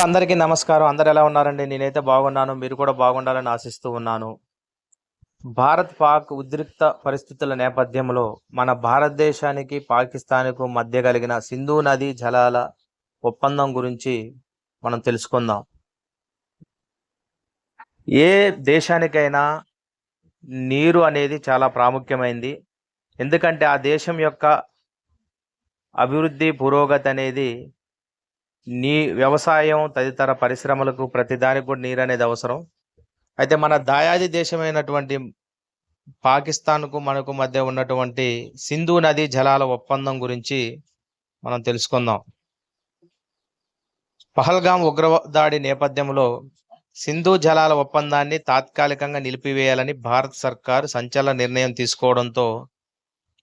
అందరికీ నమస్కారం. అందరు ఎలా ఉన్నారండి? నేనైతే బాగున్నాను. మీరు కూడా బాగుండాలని ఆశిస్తూ ఉన్నాను. భారత్ పాక్ ఉద్రిక్త పరిస్థితుల నేపథ్యంలో మన భారతదేశానికి పాకిస్తాన్కు మధ్య కలిగిన సింధు నదీ జలాల ఒప్పందం గురించి మనం తెలుసుకుందాం. ఏ దేశానికైనా నీరు అనేది చాలా ప్రాముఖ్యమైంది. ఎందుకంటే ఆ దేశం యొక్క అభివృద్ధి పురోగతి అనేది వ్యవసాయం తదితర పరిశ్రమలకు ప్రతిదానికి కూడా నీరు అనేది అవసరం. అయితే మన దాయాది దేశమైనటువంటి పాకిస్తాన్కు మనకు మధ్య ఉన్నటువంటి సింధు నదీ జలాల ఒప్పందం గురించి మనం తెలుసుకుందాం. పహల్గాం ఉగ్రదాడి నేపథ్యంలో సింధు జలాల ఒప్పందాన్ని తాత్కాలికంగా నిలిపివేయాలని భారత సర్కారు సంచలన నిర్ణయం తీసుకోవడంతో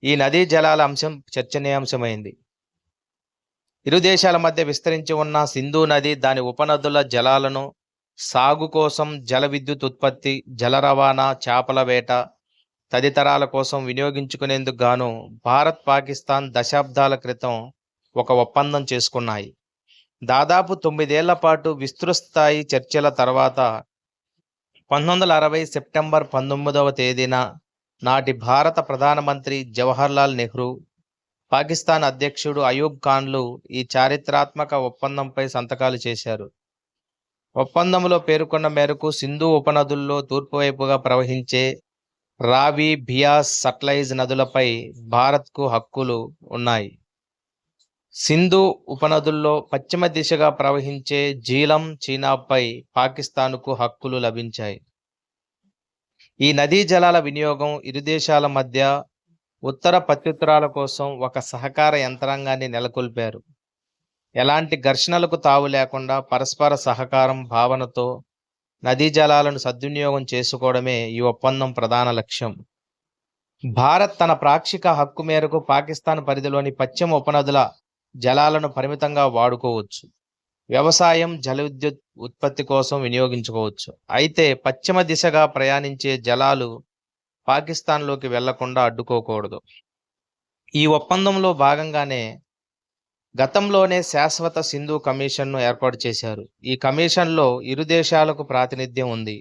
ఈ నదీ జలాల అంశం చర్చనీయాంశమైంది. ఇరు దేశాల మధ్య విస్తరించి ఉన్న సింధు నది దాని ఉపనదుల జలాలను సాగు కోసం, జల విద్యుత్ ఉత్పత్తి, జల రవాణా, చేపల వేట తదితరాల కోసం వినియోగించుకునేందుకు గాను భారత్, పాకిస్తాన్ దశాబ్దాల క్రితం ఒక ఒప్పందం చేసుకున్నాయి. దాదాపు 9 ఏళ్ల పాటు విస్తృత స్థాయి చర్చల తర్వాత 1960 సెప్టెంబర్ 19వ తేదీన నాటి భారత ప్రధానమంత్రి జవహర్లాల్ నెహ్రూ, పాకిస్తాన్ అధ్యక్షుడు అయూబ్ ఖాన్లు ఈ చారిత్రాత్మక ఒప్పందంపై సంతకాలు చేశారు. ఒప్పందంలో పేర్కొన్న మేరకు సింధు ఉపనదుల్లో తూర్పువైపుగా ప్రవహించే రావి, బియాస్, సట్లెజ్ నదులపై భారత్కు హక్కులు ఉన్నాయి. సింధు ఉపనదుల్లో పశ్చిమ దిశగా ప్రవహించే జీలం, చీనాబ్పై పాకిస్తాన్కు హక్కులు లభించాయి. ఈ నదీ జలాల వినియోగం ఇరు దేశాల మధ్య ఉత్తర ప్రత్యుత్తరాల కోసం ఒక సహకార యంత్రాంగాన్ని నెలకొల్పారు. ఎలాంటి ఘర్షణలకు తావు లేకుండా పరస్పర సహకారం భావనతో నదీ జలాలను సద్వినియోగం చేసుకోవడమే ఈ ఒప్పందం ప్రధాన లక్ష్యం. భారత్ తన పాక్షిక హక్కు మేరకు పాకిస్తాన్ పరిధిలోని పశ్చిమ ఉపనదుల జలాలను పరిమితంగా వాడుకోవచ్చు. వ్యవసాయం, జల విద్యుత్ ఉత్పత్తి కోసం వినియోగించుకోవచ్చు. అయితే పశ్చిమ దిశగా ప్రయాణించే జలాలు పాకిస్తాన్లోకి వెళ్లకుండా అడ్డుకోకూడదు. ఈ ఒప్పందంలో భాగంగానే గతంలోనే శాశ్వత సింధు కమిషన్ను ఏర్పాటు చేశారు. ఈ కమిషన్లో ఇరు దేశాలకు ప్రాతినిధ్యం ఉంది.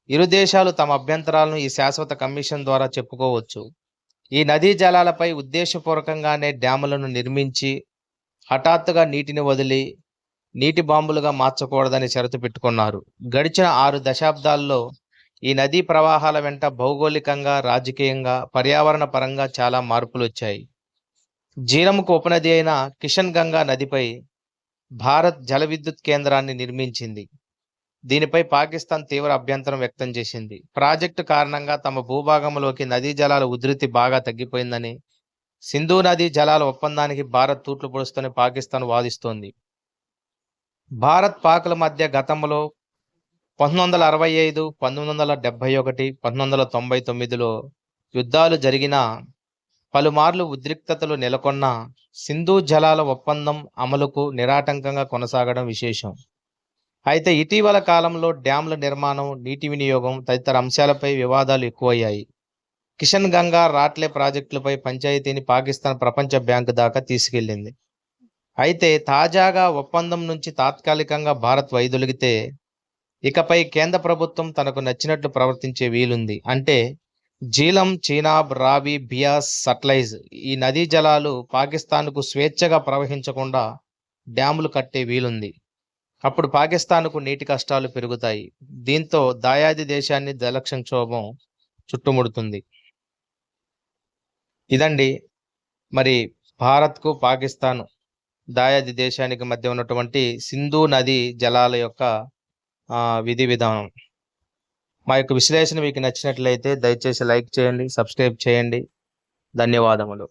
ఇరు దేశాలు తమ అభ్యంతరాలను ఈ శాశ్వత కమిషన్ ద్వారా చెప్పుకోవచ్చు. ఈ నదీ జలాలపై ఉద్దేశపూర్వకంగానే డ్యాములను నిర్మించి హఠాత్తుగా నీటిని వదిలి నీటి బాంబులుగా మార్చకూడదని షరతు పెట్టుకున్నారు. గడిచిన 6 దశాబ్దాల్లో ఈ నదీ ప్రవాహాల వెంట భౌగోళికంగా, రాజకీయంగా, పర్యావరణ పరంగా చాలా మార్పులు వచ్చాయి. జీలంకు ఉపనది అయిన కిషన్ గంగా నదిపై భారత్ జల విద్యుత్ కేంద్రాన్ని నిర్మించింది. దీనిపై పాకిస్తాన్ తీవ్ర అభ్యంతరం వ్యక్తం చేసింది. ప్రాజెక్టు కారణంగా తమ భూభాగంలోకి నదీ జలాల ఉధృతి బాగా తగ్గిపోయిందని, సింధు నదీ జలాల ఒప్పందానికి భారత్ తూట్లు పొడుస్తూనే పాకిస్తాన్ వాదిస్తోంది. భారత్, పాక్ల మధ్య గతంలో 1965, 1971, 1999లో యుద్ధాలు జరిగినా పలుమార్లు ఉద్రిక్తతలు నెలకొన్న సింధు జలాల ఒప్పందం అమలుకు నిరాటంకంగా కొనసాగడం విశేషం. అయితే ఇటీవల కాలంలో డ్యాంల నిర్మాణం, నీటి వినియోగం తదితర అంశాలపై వివాదాలు ఎక్కువయ్యాయి. కిషన్ గంగా, రాట్లే ప్రాజెక్టులపై పంచాయతీని పాకిస్తాన్ ప్రపంచ బ్యాంకు దాకా తీసుకెళ్లింది. అయితే తాజాగా ఒప్పందం నుంచి తాత్కాలికంగా భారత్ వైదొలిగితే ఇకపై కేంద్ర ప్రభుత్వం తనకు నచ్చినట్లు ప్రవర్తించే వీలుంది. అంటే జీలం, చీనాబ్, రావి, బియాస్, సట్లెజ్ ఈ నదీ జలాలు పాకిస్తాన్కు స్వేచ్ఛగా ప్రవహించకుండా డ్యాములు కట్టే వీలుంది. అప్పుడు పాకిస్తాన్కు నీటి కష్టాలు పెరుగుతాయి. దీంతో దాయాది దేశాన్ని జల సంక్షోభం చుట్టుముడుతుంది. ఇదండి మరి భారత్కు, పాకిస్తాన్ దాయాది దేశానికి మధ్య ఉన్నటువంటి సింధు నది జలాల యొక్క విధి విధానం. మా యొక్క విశ్లేషణ మీకు నచ్చినట్లయితే దయచేసి లైక్ చేయండి, సబ్స్క్రైబ్ చేయండి. ధన్యవాదములు.